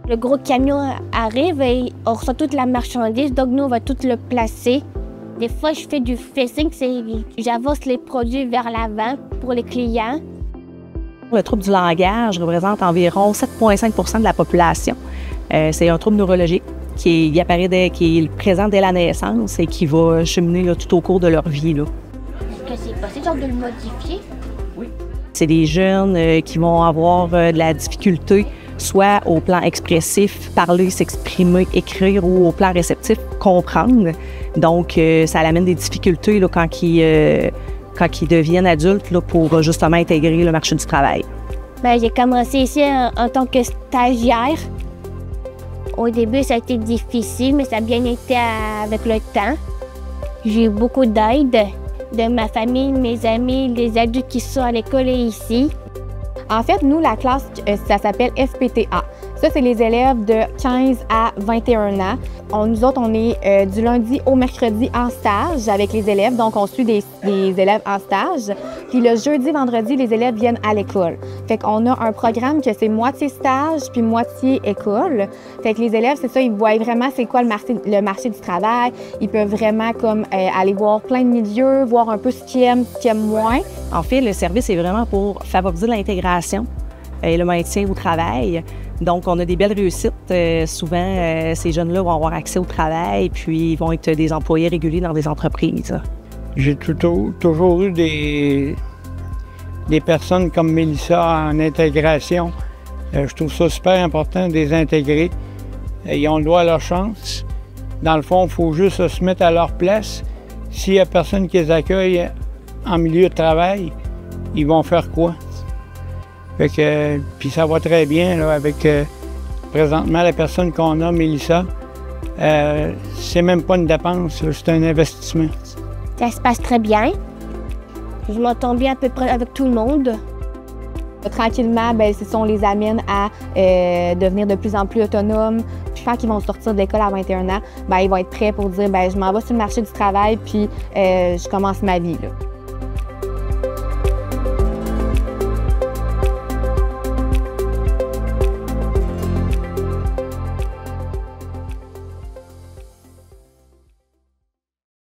Le gros camion arrive et on reçoit toute la marchandise, donc nous, on va tout le placer. Des fois, je fais du facing, j'avance les produits vers l'avant pour les clients. Le trouble du langage représente environ 7,5 % de la population. C'est un trouble neurologique qui est présent dès la naissance et qui va cheminer là, tout au cours de leur vie. Est-ce que c'est possible genre, de le modifier? Oui. C'est des jeunes qui vont avoir de la difficulté, soit au plan expressif, parler, s'exprimer, écrire, ou au plan réceptif, comprendre. Donc, ça amène des difficultés là, quand ils deviennent adultes là, pour justement intégrer le marché du travail. Bien, j'ai commencé ici en tant que stagiaire. Au début, ça a été difficile, mais ça a bien été avec le temps. J'ai eu beaucoup d'aide de ma famille, mes amis, les adultes qui sont à l'école et ici. En fait, nous, la classe, ça s'appelle FPTA. Ça, c'est les élèves de 15 à 21 ans. Nous autres, on est du lundi au mercredi en stage avec les élèves. Donc, on suit des élèves en stage. Puis le jeudi, vendredi, les élèves viennent à l'école. Fait qu'on a un programme que c'est moitié stage puis moitié école. Fait que les élèves, c'est ça, ils voient vraiment c'est quoi le marché du travail. Ils peuvent vraiment comme aller voir plein de milieux, voir un peu ce qu'ils aiment moins. En fait, le service est vraiment pour favoriser l'intégration et le maintien au travail. Donc, on a des belles réussites. Souvent, ces jeunes-là vont avoir accès au travail, puis ils vont être des employés réguliers dans des entreprises. J'ai toujours eu des personnes comme Mélissa en intégration. Je trouve ça super important de les intégrer. Ils ont le droit à leur chance. Dans le fond, il faut juste se mettre à leur place. S'il n'y a personne qui les accueille en milieu de travail, ils vont faire quoi? Fait que, puis ça va très bien là, avec présentement la personne qu'on a, Mélissa. C'est même pas une dépense, c'est un investissement. Ça se passe très bien. Je m'entends bien à peu près avec tout le monde. Tranquillement, bien, on les amène à devenir de plus en plus autonomes. Puis quand ils vont sortir de l'école à 21 ans, bien, ils vont être prêts pour dire bien, je m'en vais sur le marché du travail puis je commence ma vie. Là.